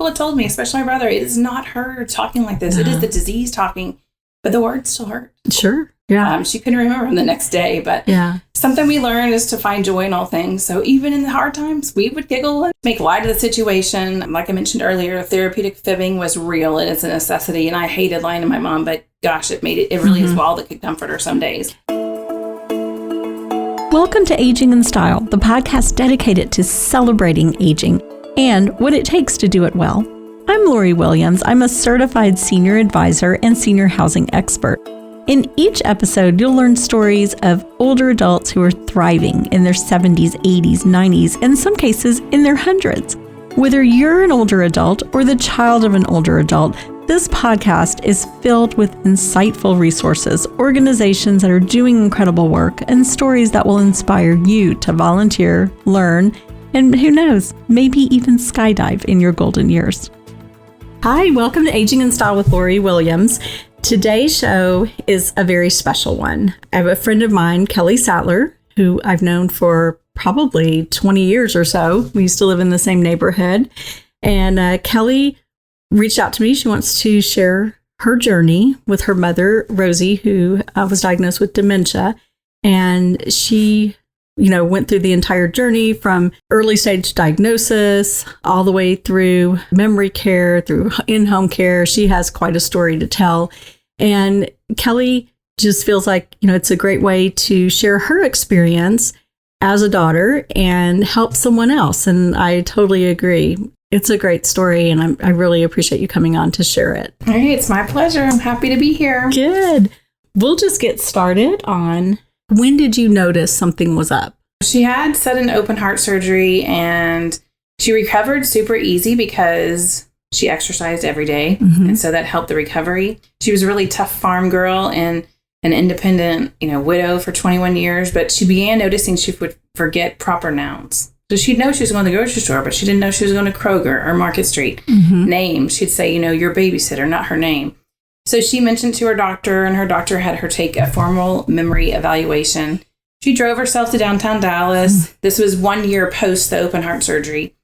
people have told me, especially my brother, it is not her talking like this. No. It is the disease talking, but the words still hurt. Sure. Yeah. She couldn't remember them the next day, but something we learned is to find joy in all things. So even in the hard times, we would giggle and make light of the situation. Like I mentioned earlier, therapeutic fibbing was real. It is a necessity. And I hated lying to my mom, but gosh, it really is all that could comfort her some days. Welcome to Aging in Style, the podcast dedicated to celebrating aging and what it takes to do it well. I'm Lori Williams. I'm a certified senior advisor and senior housing expert. In each episode, you'll learn stories of older adults who are thriving in their 70s, 80s, 90s, and in some cases in their hundreds. Whether you're an older adult or the child of an older adult, this podcast is filled with insightful resources, organizations that are doing incredible work, and stories that will inspire you to volunteer, learn, and who knows, maybe even skydive in your golden years. Hi, welcome to Aging in Style with Lori Williams. Today's show is a very special one. I have a friend of mine, Kelli Sattler, who I've known for probably 20 years or so. We used to live in the same neighborhood. And Kelli reached out to me. She wants to share her journey with her mother, Rosie, who was diagnosed with dementia. And she, went through the entire journey from early stage diagnosis all the way through memory care, through in-home care. She has quite a story to tell. And Kelli just feels like, it's a great way to share her experience as a daughter and help someone else. And I totally agree. It's a great story, and I really appreciate you coming on to share it. All right, it's my pleasure. I'm happy to be here. Good. We'll just get started on, when did you notice something was up? She had sudden open heart surgery, and she recovered super easy because she exercised every day. And so that helped the recovery. She was a really tough farm girl and an independent, widow for 21 years, but she began noticing she would forget proper nouns. So she'd know she was going to the grocery store, but she didn't know she was going to Kroger or Market Street. Name, she'd say, your babysitter, not her name. So she mentioned to her doctor, and her doctor had her take a formal memory evaluation. She drove herself to downtown Dallas. This was 1 year post the open heart surgery.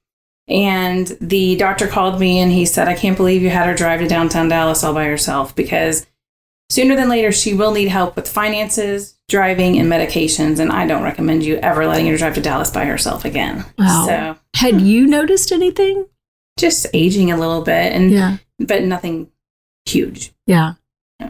And the doctor called me and he said, I can't believe you had her drive to downtown Dallas all by herself, because sooner than later, she will need help with finances, driving, and medications. And I don't recommend you ever letting her drive to Dallas by herself again. Wow. So, had you noticed anything? Just aging a little bit, but nothing huge. Yeah.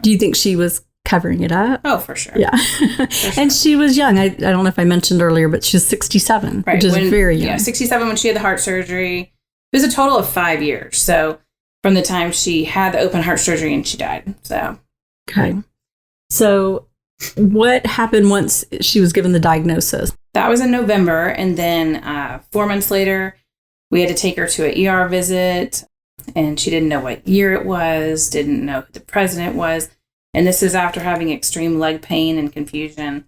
Do you think she was covering it up? Oh, for sure. Yeah. For sure. And she was young. I don't know if I mentioned earlier, but she's 67, which is very young. Yeah, 67 when she had the heart surgery. It was a total of 5 years. So from the time she had the open heart surgery and she died. So. Okay. So what happened once she was given the diagnosis? That was in November. And then 4 months later, we had to take her to an ER visit. And she didn't know what year it was, didn't know who the president was. And this is after having extreme leg pain and confusion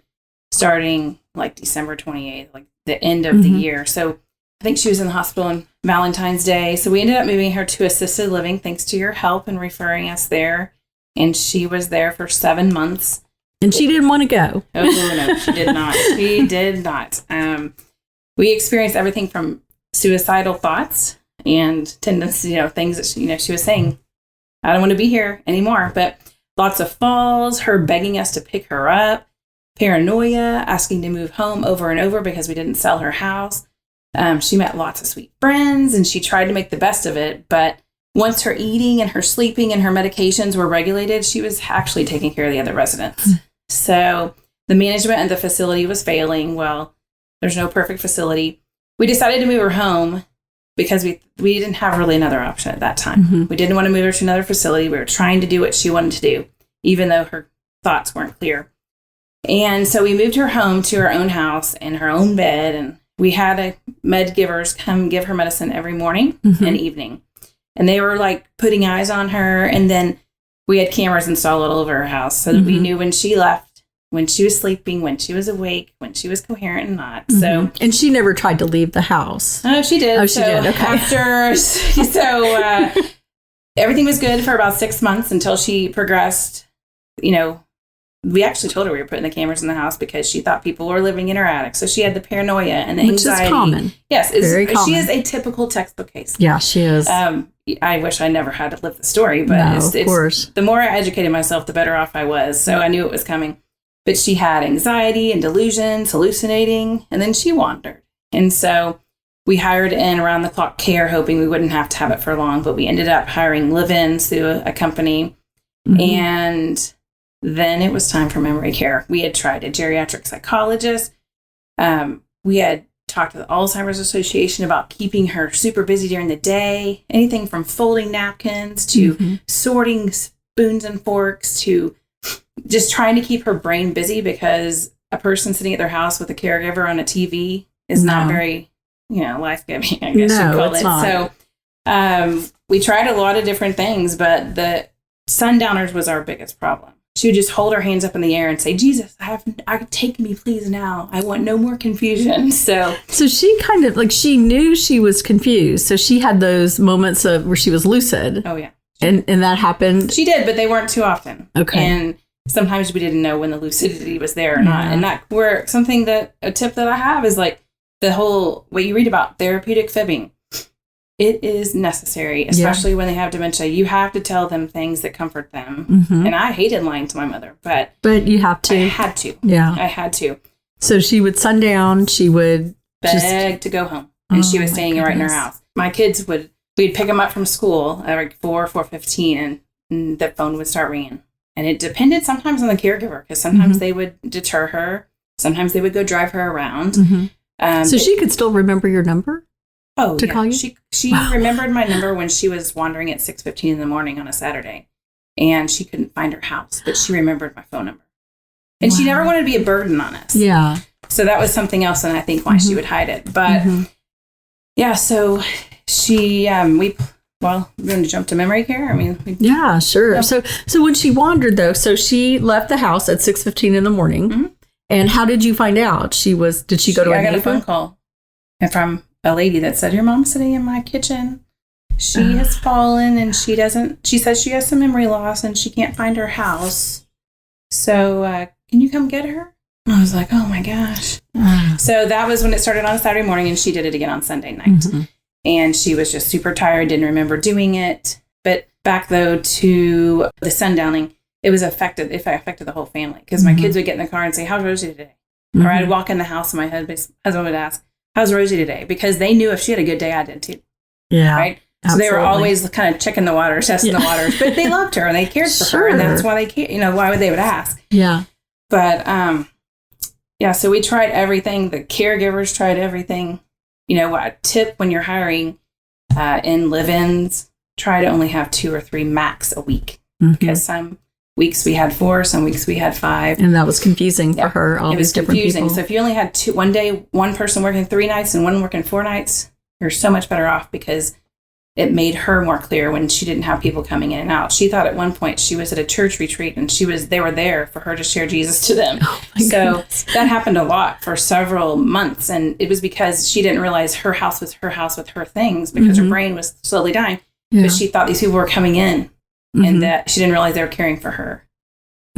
starting like December 28th, like the end of the year. So I think she was in the hospital on Valentine's Day. So we ended up moving her to assisted living thanks to your help and referring us there. And she was there for 7 months. And she didn't want to go. Oh, no, she did not. She did not. We experienced everything from suicidal thoughts and tendencies, things that she was saying, I don't want to be here anymore. But lots of falls, her begging us to pick her up, paranoia, asking to move home over and over because we didn't sell her house. She met lots of sweet friends and she tried to make the best of it. But once her eating and her sleeping and her medications were regulated, she was actually taking care of the other residents. So the management of the facility was failing. Well, there's no perfect facility. We decided to move her home because we didn't have really another option at that time. We didn't want to move her to another facility. We were trying to do what she wanted to do, even though her thoughts weren't clear. And so we moved her home to her own house and her own bed. And we had med givers come give her medicine every morning and evening. And they were like putting eyes on her. And then we had cameras installed all over her house so that we knew when she left, when she was sleeping, when she was awake, when she was coherent and not. So, and she never tried to leave the house. Oh, she did. Oh, she did. Okay. Everything was good for about 6 months until she progressed. We actually told her we were putting the cameras in the house because she thought people were living in her attic. So she had the paranoia and the anxiety. Which is common. Yes. Very common. She is a typical textbook case. Yeah, she is. I wish I never had to live the story, but No, of course. The more I educated myself, the better off I was. So I knew it was coming. But she had anxiety and delusions, hallucinating, and then she wandered. And so we hired in around-the-clock care, hoping we wouldn't have to have it for long, but we ended up hiring live-ins through a company. Mm-hmm. And then it was time for memory care. We had tried a geriatric psychologist. We had talked to the Alzheimer's Association about keeping her super busy during the day, anything from folding napkins to sorting spoons and forks to just trying to keep her brain busy, because a person sitting at their house with a caregiver on a TV is not very, life-giving, I guess you'd call it. Not. So we tried a lot of different things, but the sundowners was our biggest problem. She would just hold her hands up in the air and say, Jesus, take me please now. I want no more confusion. So she kind of she knew she was confused. So she had those moments where she was lucid. Oh, yeah. And that happened. She did, but they weren't too often. Okay. And sometimes we didn't know when the lucidity was there or not. And a tip that I have is the whole, what you read about therapeutic fibbing. It is necessary, especially when they have dementia. You have to tell them things that comfort them. Mm-hmm. And I hated lying to my mother, but you have to. I had to. Yeah. I had to. So she would sundown, she would beg to go home. And she was staying right in her house. My kids we'd pick them up from school at 4:15, and the phone would start ringing. And it depended sometimes on the caregiver, because sometimes they would deter her. Sometimes they would go drive her around. Mm-hmm. So she could still remember your number? Oh, to call you? She remembered my number when she was wandering at 6:15 in the morning on a Saturday, and she couldn't find her house, but she remembered my phone number. And she never wanted to be a burden on us. Yeah. So that was something else, and I think why she would hide it. But so she, we're going to jump to memory care. I mean, yeah, sure. So when she wandered though, so she left the house at 6:15 in the morning. Mm-hmm. And how did you find out? Did she go to a neighbor? I got a phone call from a lady that said, your mom's sitting in my kitchen. She has fallen, and she says she has some memory loss and she can't find her house. So can you come get her? I was like, oh my gosh. So that was when it started on Saturday morning, and she did it again on Sunday night. Mm-hmm. And she was just super tired, didn't remember doing it. But back though to the sundowning, it affected the whole family, because my kids would get in the car and say, how's Rosie today? Or I'd walk in the house and my husband would ask, how's Rosie today? Because they knew if she had a good day, I did too. Yeah. Right? Absolutely. So they were always kind of checking the waters, testing the waters. But they loved her and they cared for her. And that's why why they would ask. Yeah. But, so we tried everything. The caregivers tried everything. A tip when you're hiring in live-ins, try to only have 2 or 3 max a week. Mm-hmm. Because some weeks we had 4, some weeks we had 5. And that was confusing for her, all these different people. So if you only had one day, one person working 3 nights and one working 4 nights, you're so much better off, because it made her more clear when she didn't have people coming in and out. She thought at one point she was at a church retreat, and they were there for her to share Jesus to them. Oh my goodness. That happened a lot for several months. And it was because she didn't realize her house was her house with her things, because her brain was slowly dying. Yeah. But she thought these people were coming in. And that she didn't realize they were caring for her.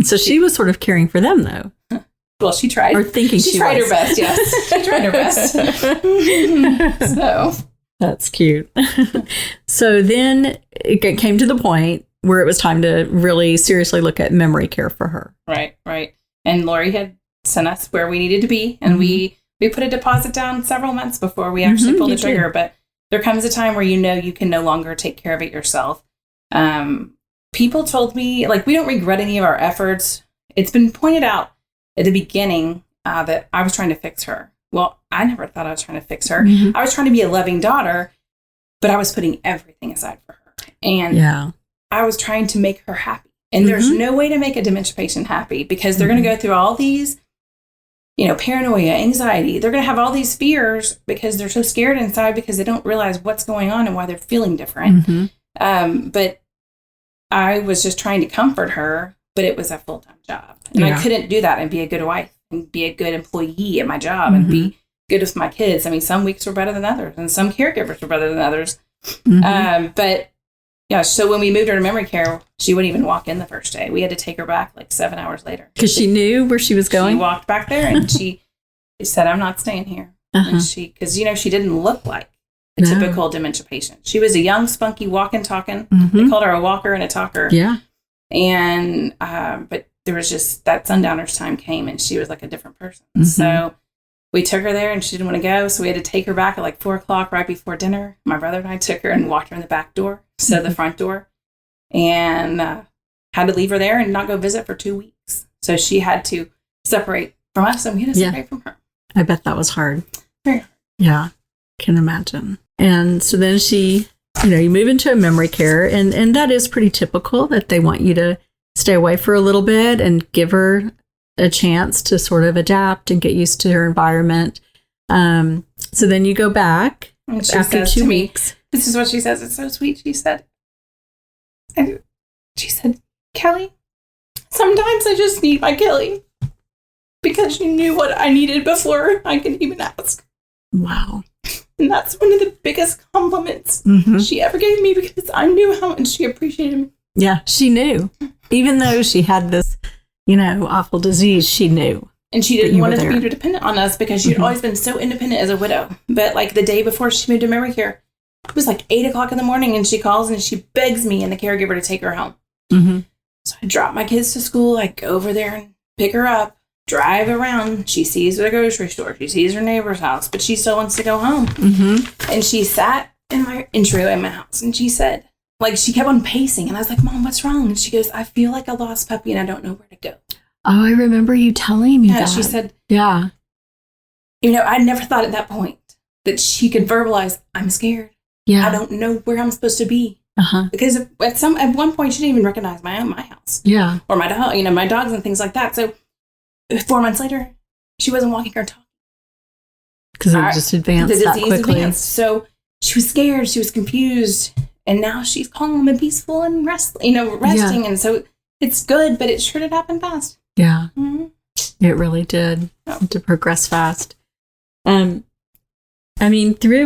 So she was sort of caring for them, though. Well, she tried. Or thinking she tried her best, yes. She tried her best. So that's cute. So then it came to the point where it was time to really seriously look at memory care for her. Right. And Lori had sent us where we needed to be. And we put a deposit down several months before we actually pulled the trigger. But there comes a time where you can no longer take care of it yourself. People told me, we don't regret any of our efforts. It's been pointed out at the beginning that I was trying to fix her. Well, I never thought I was trying to fix her. Mm-hmm. I was trying to be a loving daughter, but I was putting everything aside for her. And I was trying to make her happy. And there's no way to make a dementia patient happy, because they're going to go through all these, paranoia, anxiety. They're going to have all these fears because they're so scared inside, because they don't realize what's going on and why they're feeling different. Mm-hmm. But I was just trying to comfort her, but it was a full-time job. And I couldn't do that and be a good wife and be a good employee at my job and be good with my kids. I mean, some weeks were better than others, and some caregivers were better than others. But so when we moved her to memory care, she wouldn't even walk in the first day. We had to take her back 7 hours later. Because she knew where she was going? She walked back there and she said, I'm not staying here. And because, she didn't look like a typical dementia patient. She was a young, spunky, walking, talking. They called her a walker and a talker. Yeah. And, but there was just that sundowner's time came and she was like a different person. So we took her there and she didn't want to go. So we had to take her back at like 4:00 right before dinner. My brother and I took her and walked her in the back door instead of the front door, and had to leave her there and not go visit for 2 weeks. So she had to separate from us and we had to separate from her. I bet that was hard. Very hard. Yeah, can imagine. And so then she, you move into a memory care, and that is pretty typical that they want you to stay away for a little bit and give her a chance to sort of adapt and get used to her environment. So then you go back after 2 weeks. This is what she says. It's so sweet. She said, Kelly, sometimes I just need my Kelly because she knew what I needed before I could even ask. Wow. And that's one of the biggest compliments she ever gave me, because I knew how much she appreciated me. Yeah, she knew. Even though she had this, awful disease, she knew. And she didn't want us to be dependent on us because she'd always been so independent as a widow. But like the day before she moved to memory care, it was like 8:00 in the morning, and she calls and she begs me and the caregiver to take her home. So I drop my kids to school. I go over there and pick her up, drive around. She sees the grocery store. She sees her neighbor's house, but she still wants to go home. And she sat in my intro in my house, and she said, like, she kept on pacing. And I was like, Mom, what's wrong? And she goes, I feel like a lost puppy and I don't know where to go. Oh, I remember you telling me that. She said, yeah. I never thought at that point that she could verbalize, I'm scared. Yeah. I don't know where I'm supposed to be. Because at one point she didn't even recognize my house. Yeah. Or my dog, my dogs and things like that. So 4 months later, she wasn't walking or talking. Because it just advanced that quickly. So she was scared. She was confused. And now she's calm and peaceful and resting. Yeah. And so it's good, but it sure did happen fast. Yeah. It really did. To progress fast. Through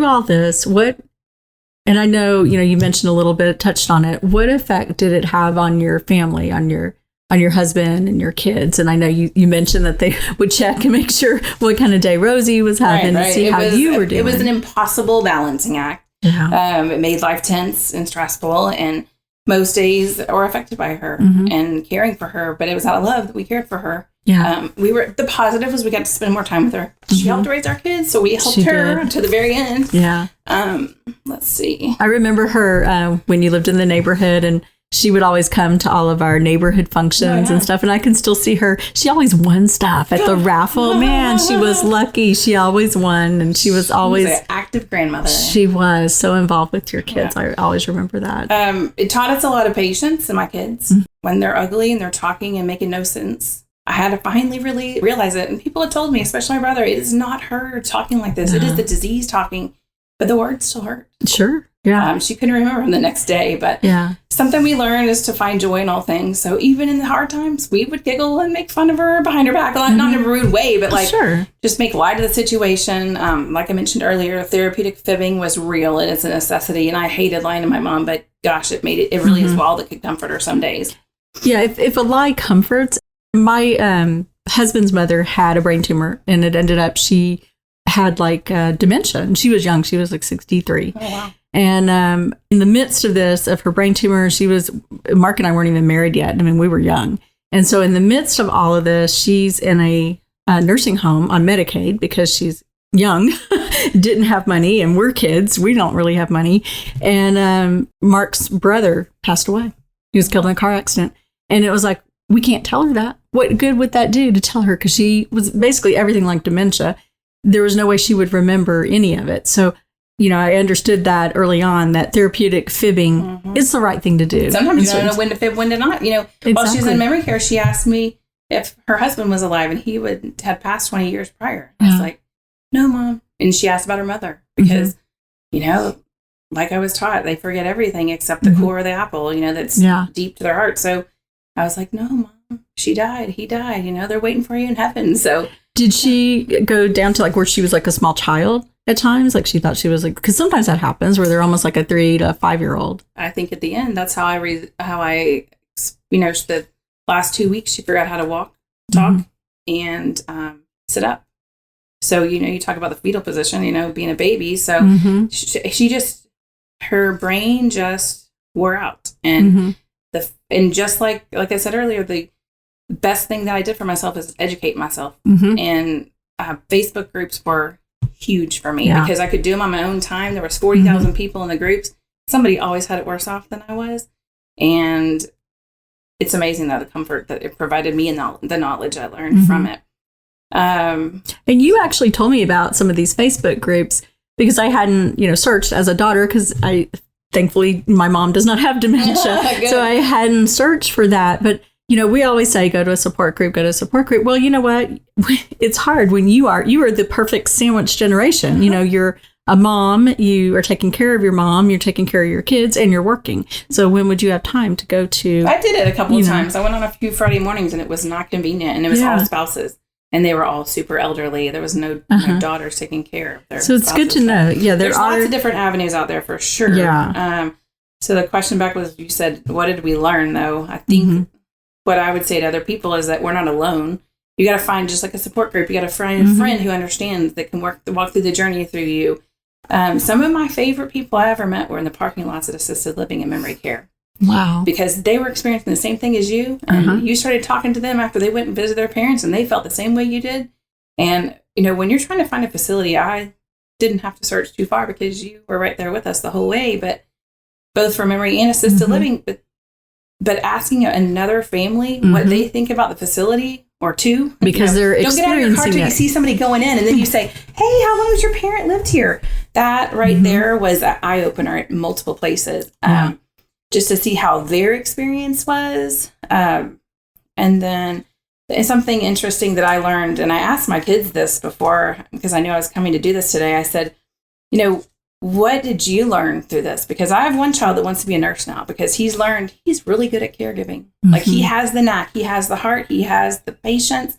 all this, and I know, you mentioned a little bit, touched on it. What effect did it have on your family, on your husband and your kids? And I know you mentioned that they would check and make sure what kind of day Rosie was having to see how you were doing. It was an impossible balancing act. Yeah. It made life tense and stressful, and most days were affected by her and caring for her, but it was out of love that we cared for her. Yeah. The positive was we got to spend more time with her. She helped raise our kids, so we helped her to the very end. Yeah. Let's see. I remember her when you lived in the neighborhood, and she would always come to all of our neighborhood functions and stuff. And I can still see her. She always won stuff at the raffle. Man, she was lucky. She always won. And she was always an active grandmother. She was so involved with your kids. Yeah. I always remember that. It taught us a lot of patience in my kids. When they're ugly and they're talking and making no sense. I had to finally really realize it. And people had told me, especially my brother, it is not her talking like this. No. It is the disease talking. But the words still hurt. Sure. Yeah. She couldn't remember them the next day. But something we learned is to find joy in all things. So even in the hard times, we would giggle and make fun of her behind her back. Not in a rude way, but just make light of the situation. Like I mentioned earlier, therapeutic fibbing was real and it's a necessity. And I hated lying to my mom, but gosh, it really is all that could comfort her some days. Yeah. If a lie comforts, my husband's mother had a brain tumor, and it ended up she had dementia, and she was young. She was 63. Oh, wow. And in the midst of this, of her brain tumor, Mark and I weren't even married yet. We were young. And so in the midst of all of this, she's in a nursing home on Medicaid because she's young, didn't have money, and we're kids. We don't really have money. And Mark's brother passed away. He was killed in a car accident. And it was like, we can't tell her that. What good would that do to tell her? Because she was basically everything like dementia. There was no way she would remember any of it. So, I understood that early on, that therapeutic fibbing is the right thing to do. Sometimes you don't know when to fib, when to not. Exactly. While she was in memory care, she asked me if her husband was alive, and he had passed 20 years prior. I was like, no, Mom. And she asked about her mother because, like I was taught, they forget everything except the core of the apple, that's deep to their heart. So I was like, no, Mom, she died. He died. They're waiting for you in heaven. So did she go down to where she was a small child at times? She thought she was because sometimes that happens where they're almost a 3 to 5 year old. I think at the end, that's how the last 2 weeks, she forgot how to walk, talk, and sit up. So, you talk about the fetal position, being a baby. So she just, her brain just wore out. And and just like I said earlier, the best thing that I did for myself is educate myself. And Facebook groups were huge for me because I could do them on my own time. There was 40,000 people in the groups. Somebody always had it worse off than I was. And it's amazing that the comfort that it provided me and the knowledge I learned from it. And you actually told me about some of these Facebook groups because I hadn't, searched as a daughter because thankfully my mom does not have dementia. So I hadn't searched for that. But, we always say, go to a support group. Well, you know what? It's hard when you are the perfect sandwich generation. You're a mom, you are taking care of your mom, you're taking care of your kids, and you're working. So when would you have time to go to? I did it a couple of times. I went on a few Friday mornings and it was not convenient. And it was all spouses. And they were all super elderly. There was no daughters taking care of their So it's good to know. Yeah, there's lots of different avenues out there for sure. Yeah. So the question back was, you said, what did we learn, though? I think what I would say to other people is that we're not alone. You got to find just like a support group. You got to find a friend who understands, that can walk through the journey through you. Some of my favorite people I ever met were in the parking lots at assisted living and memory care. Wow. Because they were experiencing the same thing as you. And you started talking to them after they went and visited their parents and they felt the same way you did. And, when you're trying to find a facility, I didn't have to search too far because you were right there with us the whole way. But both for memory and assisted living, but asking another family what they think about the facility or two. Because they're experiencing don't get out of your car till you see somebody going in and then you say, hey, how long has your parent lived here? That right there was an eye-opener at multiple places. Just to see how their experience was. And then something interesting that I learned, and I asked my kids this before, because I knew I was coming to do this today. I said, what did you learn through this? Because I have one child that wants to be a nurse now because he's learned he's really good at caregiving. Like he has the knack, he has the heart, he has the patience.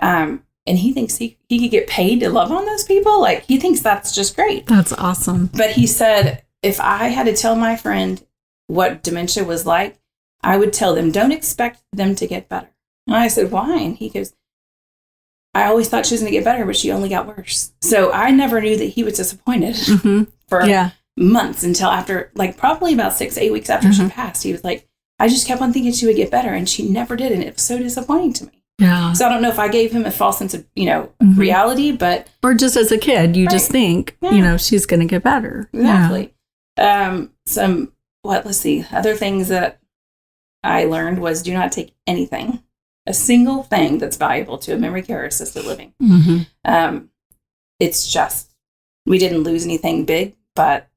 And he thinks he could get paid to love on those people. Like he thinks that's just great. That's awesome. But he said, if I had to tell my friend what dementia was like, I would tell them, don't expect them to get better. And I said, why? And he goes, I always thought she was going to get better, but she only got worse. So I never knew that he was disappointed for months until after, like probably about 6-8 weeks after she passed. He was like, I just kept on thinking she would get better and she never did. And it was so disappointing to me. Yeah. So I don't know if I gave him a false sense of, reality, but. Or just as a kid, you just think, she's going to get better. Exactly. Let's see. Other things that I learned was do not take anything, a single thing that's valuable to a memory care or assisted living. It's just, we didn't lose anything big, but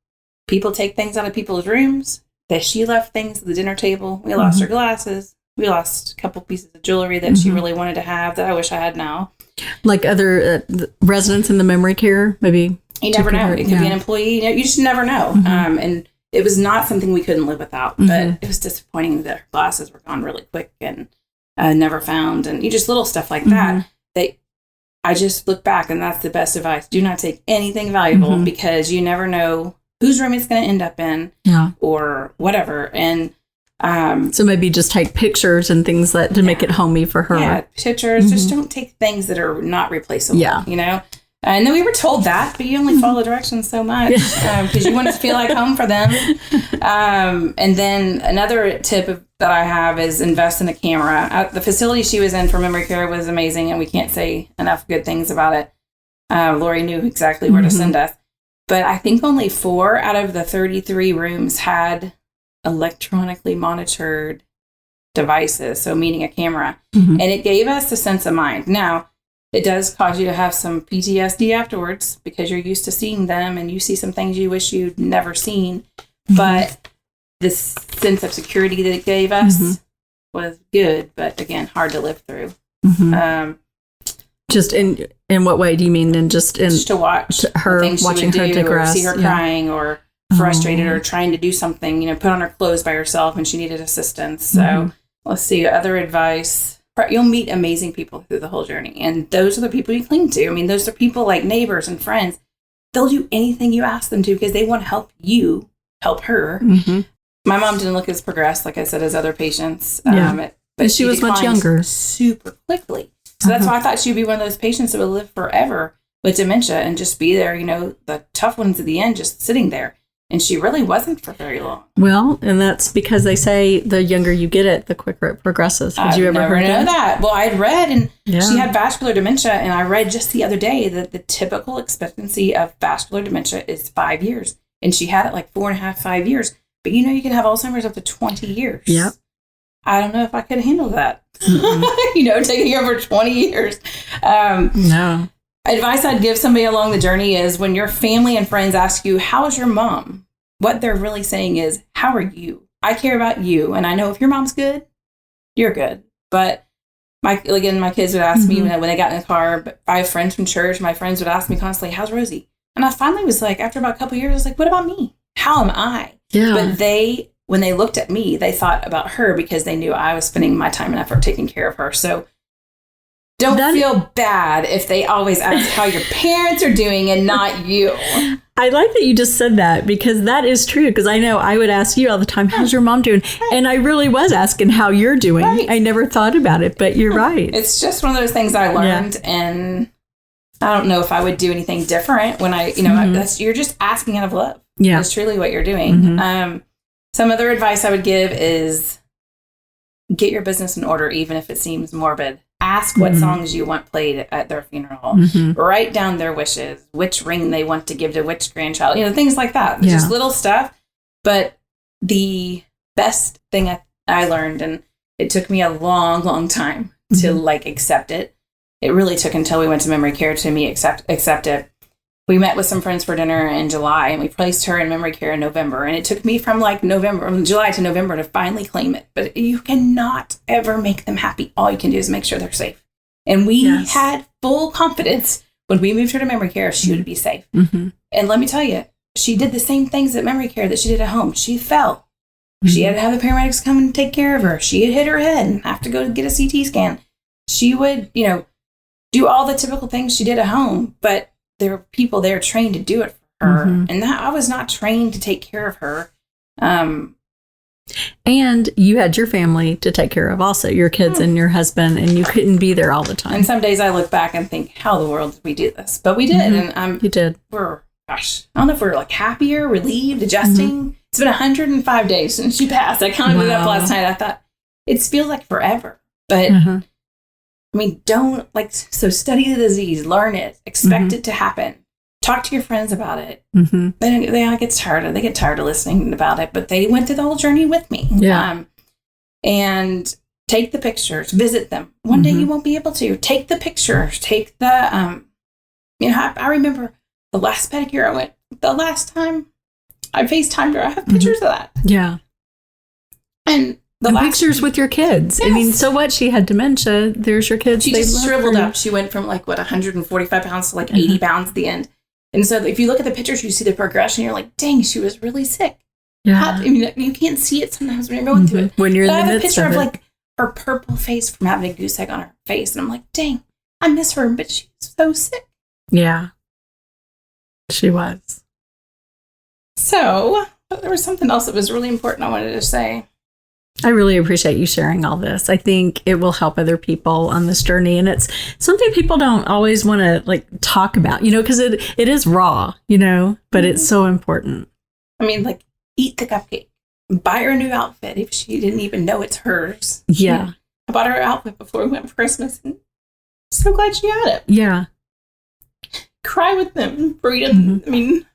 people take things out of people's rooms. That she left things at the dinner table. We lost her glasses. We lost a couple pieces of jewelry that she really wanted to have that I wish I had now. Like other residents in the memory care, maybe? You never know. It could be an employee. You just never know. And it was not something we couldn't live without, but it was disappointing that her glasses were gone really quick and never found. And just little stuff like that I just look back, and that's the best advice. Do not take anything valuable because you never know whose room it's going to end up in or whatever. And so maybe just take pictures and things to make it homey for her. Yeah, pictures. Just don't take things that are not replaceable, And then we were told that, but you only follow directions so much because you want it to feel like home for them. And then another tip that I have is invest in a camera. The facility she was in for memory care was amazing, and we can't say enough good things about it. Lori knew exactly where to send us. But I think only 4 out of the 33 rooms had electronically monitored devices, so meaning a camera. And it gave us a sense of mind. Now, it does cause you to have some PTSD afterwards because you're used to seeing them and you see some things you wish you'd never seen. But this sense of security that it gave us was good, but again, hard to live through. Just in what way do you mean? And just to watch her, watching her digress, or see her crying or frustrated or trying to do something, put on her clothes by herself and she needed assistance. So let's see, other advice. You'll meet amazing people through the whole journey. And those are the people you cling to. I mean, those are people like neighbors and friends. They'll do anything you ask them to because they want to help you help her. My mom didn't look as progressed, like I said, as other patients. But she was much younger. Super quickly. So that's why I thought she'd be one of those patients that would live forever. with dementia and just be there, the tough ones at the end, just sitting there. And she really wasn't for very long. Well, and that's because they say the younger you get it, the quicker it progresses. Did you ever heard that? Well, I'd read, and she had vascular dementia, and I read just the other day that the typical expectancy of vascular dementia is 5 years. And she had it like 4.5, 5 years. But you can have Alzheimer's up to 20 years. Yep. I don't know if I could handle that. Taking over 20 years. No. Advice I'd give somebody along the journey is when your family and friends ask you, how's your mom? What they're really saying is, how are you? I care about you. And I know if your mom's good, you're good. But my kids would ask me when they got in the car, but I have friends from church. My friends would ask me constantly, how's Rosie? And I finally was like, after about a couple of years, I was like, what about me? How am I? Yeah. But when they looked at me, they thought about her because they knew I was spending my time and effort taking care of her. So don't feel bad if they always ask how your parents are doing and not you. I like that you just said that, because that is true. Because I know I would ask you all the time, how's your mom doing? And I really was asking how you're doing. Right. I never thought about it, but you're right. It's just one of those things I learned, and I don't know if I would do anything different when you're just asking out of love. Yeah. That's truly what you're doing. Some other advice I would give is get your business in order, even if it seems morbid. Ask what songs you want played at their funeral. Write down their wishes, which ring they want to give to which grandchild, things like that. Just little stuff. But the best thing I learned, and it took me a long, long time to accept it. It really took until we went to memory care to me accept it. We met with some friends for dinner in July, and we placed her in memory care in November. And it took me from July to November to finally claim it. But you cannot ever make them happy. All you can do is make sure they're safe. And we had full confidence when we moved her to memory care, she would be safe. And let me tell you, she did the same things at memory care that she did at home. She fell. She had to have the paramedics come and take care of her. She had hit her head and have to go get a CT scan. She would, do all the typical things she did at home, but there were people there trained to do it for her. And that I was not trained to take care of her. And you had your family to take care of also, your kids and your husband, and you couldn't be there all the time. And some days I look back and think, how in the world did we do this? But we did. And you did. I don't know if we're happier, relieved, adjusting. It's been 105 days since she passed. I counted it up last night. I thought it feels like forever, but don't study the disease, learn it, expect it to happen. Talk to your friends about it. They get tired of listening about it, but they went through the whole journey with me. Yeah. And take the pictures, visit them. One day you won't be able to. Take the pictures, take the, I remember the last pedicure I went, the last time I FaceTimed her, I have pictures of that. Yeah. And pictures with your kids. Yes. I mean, so what? She had dementia. There's your kids. She just shriveled up. She went from 145 pounds to 80 pounds at the end. And so if you look at the pictures, you see the progression. You're like, dang, she was really sick. Yeah. You can't see it sometimes when you're going through it. When you're in the midst of it. I have a picture of her purple face from having a goose egg on her face. And I'm like, dang, I miss her, but she's so sick. Yeah. She was. So there was something else that was really important I wanted to say. I really appreciate you sharing all this. I think it will help other people on this journey. And it's something people don't always want to talk about, because it is raw, but it's so important. I mean, eat the cupcake, buy her a new outfit if she didn't even know it's hers. Yeah. I bought her an outfit before we went for Christmas, and so glad she had it. Yeah. Cry with them, read them. I mean,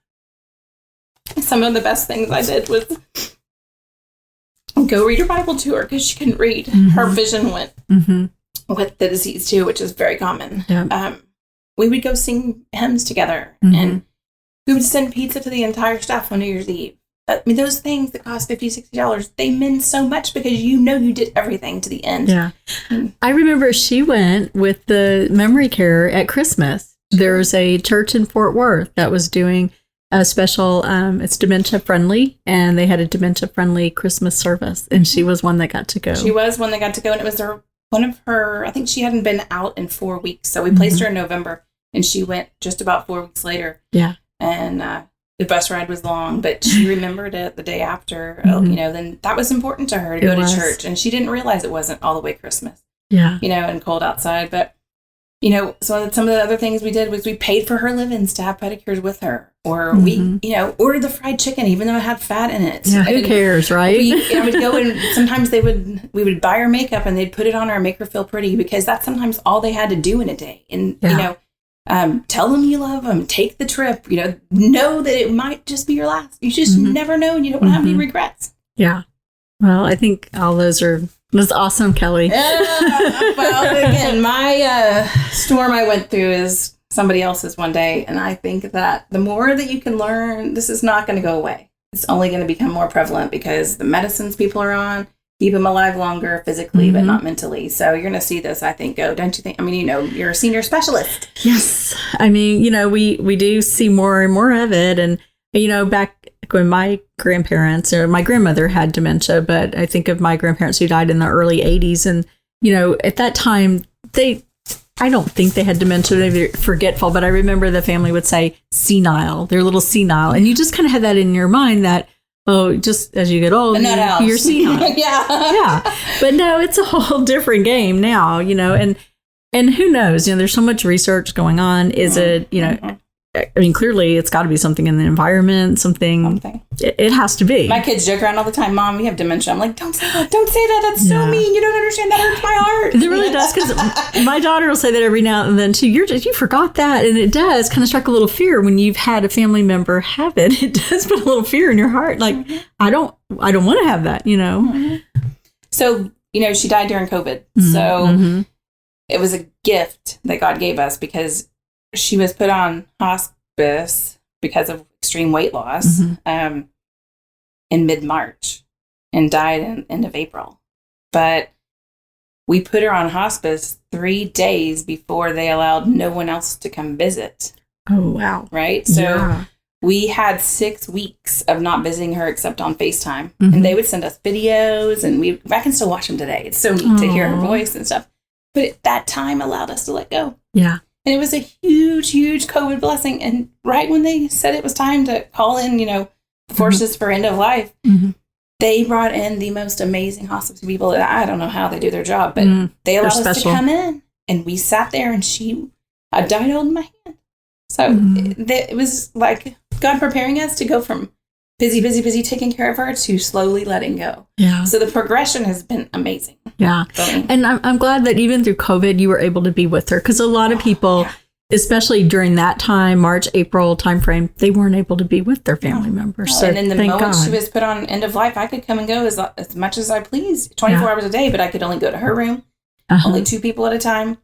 some of the best things I did was go read her Bible to her because she couldn't read. Her vision went with the disease too, which is very common. Yeah. We would go sing hymns together, and we would send pizza to the entire staff on New Year's Eve. I mean, those things that cost $50, $60, they mean so much because you did everything to the end. Yeah. I remember she went with the memory care at Christmas. There's a church in Fort Worth that was doing a special, it's dementia friendly, and they had a dementia friendly Christmas service, and she was one that got to go. She was one that got to go, and it was one of her, I think she hadn't been out in 4 weeks, so we placed her in November, and she went just about 4 weeks later. Yeah. And the bus ride was long, but she remembered it the day after, then that was important to her to go to church, and she didn't realize it wasn't all the way Christmas. Yeah. And cold outside, but you know, some of the other things we did was we paid for her live-ins to have pedicures with her, or we, you know, ordered the fried chicken even though it had fat in it. Yeah, who cares, right? I would go and sometimes we would buy her makeup and they'd put it on her and make her feel pretty, because that's sometimes all they had to do in a day. And you know, tell them you love them, take the trip. You know that it might just be your last. You just never know, and you don't want to have any regrets. Yeah. Well, I think all those are. That's awesome, Kelli. Well, again, my storm I went through is somebody else's one day. And I think that the more that you can learn, this is not going to go away. It's only going to become more prevalent because the medicines people are on keep them alive longer physically, but not mentally. So you're going to see this, I think, go, don't you think? I mean, you know, you're a senior specialist. Yes. I mean, you know, we do see more and more of it. And, you know, back when my grandparents or my grandmother had dementia, but I think of my grandparents who died in the early 80s. And, you know, at that time, I don't think they had dementia, they were forgetful, but I remember the family would say senile. They're a little senile. And you just kind of had that in your mind that, oh, just as you get old, you're senile. Yeah. But no, it's a whole different game now, you know, and who knows, you know, there's so much research going on. Is it, you know, I mean, clearly it's got to be something in the environment, something. It has to be. My kids joke around all the time, Mom, you have dementia. I'm like, don't say that. Don't say that. That's so mean. You don't understand. That hurts my heart. It really does, because my daughter will say that every now and then too. You forgot that. And it does kind of strike a little fear when you've had a family member have it. It does put a little fear in your heart. Like, I don't want to have that, you know. So, you know, she died during COVID. So it was a gift that God gave us, because she was put on hospice because of extreme weight loss in mid-March and died in end of April. But we put her on hospice 3 days before they allowed no one else to come visit. Oh, wow. Right? So we had 6 weeks of not visiting her except on FaceTime. And they would send us videos, and I can still watch them today. It's so neat to hear her voice and stuff. But that time allowed us to let go. Yeah. And it was a huge, huge COVID blessing. And right when they said it was time to call in, you know, forces for end of life, they brought in the most amazing hospice people. I don't know how they do their job, but they allowed us to come in. And we sat there, and I died holding my hand. So it was like God preparing us to go from busy, busy, busy taking care of her to slowly letting go. Yeah. So the progression has been amazing. Yeah. And I'm glad that even through COVID, you were able to be with her, because a lot of people, especially during that time, March, April timeframe, they weren't able to be with their family members. So and in the moment she was put on end of life, I could come and go as much as I please, 24 hours a day, but I could only go to her room, only 2 people at a time.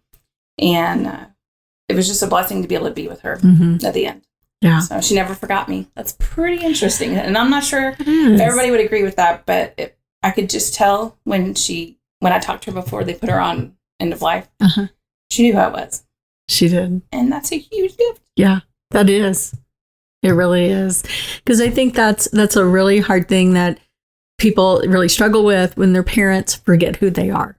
And it was just a blessing to be able to be with her at the end. Yeah. So she never forgot me. That's pretty interesting. And I'm not sure if everybody would agree with that, but I could just tell when I talked to her before they put her on end of life, she knew who I was. She did. And that's a huge gift. Yeah, that is. It really is. Because I think that's a really hard thing that people really struggle with when their parents forget who they are.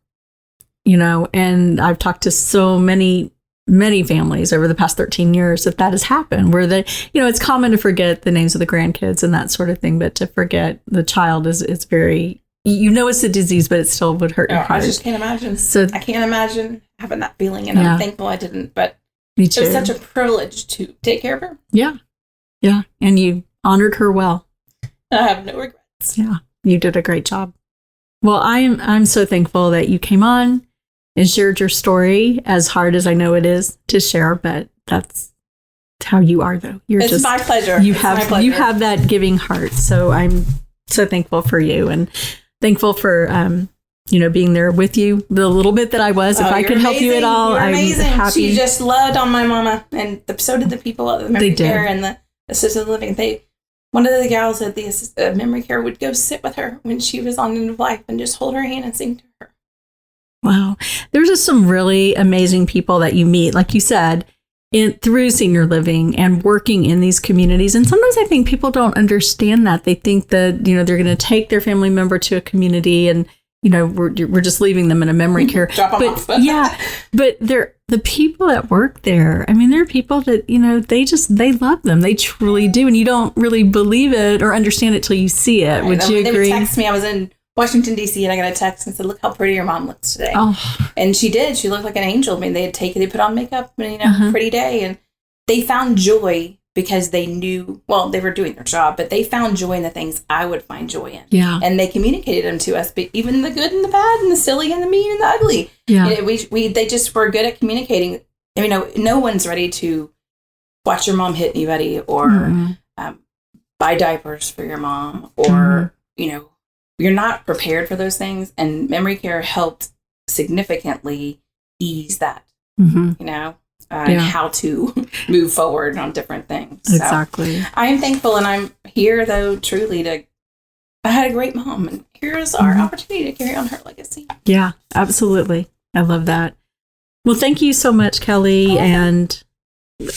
You know, and I've talked to so many families over the past 13 years that has happened, where it's common to forget the names of the grandkids and that sort of thing, but to forget the child is very, it's a disease, but it still would hurt your heart. I just can't imagine. So I can't imagine having that feeling, and I'm thankful I didn't, but me too. It was such a privilege to take care of her. Yeah. Yeah. And you honored her well. I have no regrets. Yeah. You did a great job. Well, I'm so thankful that you came on and shared your story, as hard as I know it is to share, but that's how you are, though. It's my pleasure. You have that giving heart. So I'm so thankful for you, and thankful for being there with you the little bit that I was. If I could help you at all, I'm happy. She just loved on my mama, and so did the people at the memory care and the assisted living. One of the gals at the memory care would go sit with her when she was on end of life and just hold her hand and sing to her. Wow. There's just some really amazing people that you meet, like you said, through senior living and working in these communities. And sometimes I think people don't understand that. They think that, they're going to take their family member to a community and, we're just leaving them in a memory care. Drop them off. Yeah. But the people that work there, I mean, there are people that, they love them. They truly do. And you don't really believe it or understand it till you see it. Right. Would you agree? They would text me. I was in Washington, D.C., and I got a text and said, look how pretty your mom looks today. Oh. And she did. She looked like an angel. I mean, they put on makeup and, pretty day. And they found joy because they knew, well, they were doing their job, but they found joy in the things I would find joy in. Yeah. And they communicated them to us, but even the good and the bad and the silly and the mean and the ugly. Yeah. They just were good at communicating. I mean, no one's ready to watch your mom hit anybody or buy diapers for your mom or, you're not prepared for those things. And memory care helped significantly ease that, and how to move forward on different things. Exactly. So I am thankful, and I'm here, though, truly I had a great mom, and here's our opportunity to carry on her legacy. Yeah, absolutely. I love that. Well, thank you so much, Kelli. And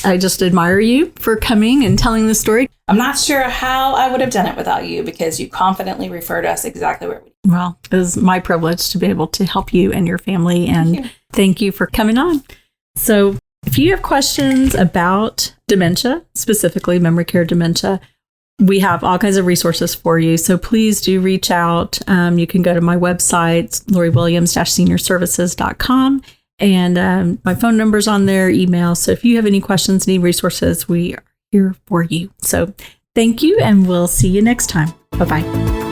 I just admire you for coming and telling the story. I'm not sure how I would have done it without you, because you confidently referred us exactly where we need. Well, it was my privilege to be able to help you and your family. And thank you for coming on. So if you have questions about dementia, specifically memory care dementia, we have all kinds of resources for you. So please do reach out. You can go to my website, loriwilliams-seniorservices.com. And my phone number's on there, email. So if you have any questions, need resources, we are here for you. So thank you, and we'll see you next time. Bye-bye.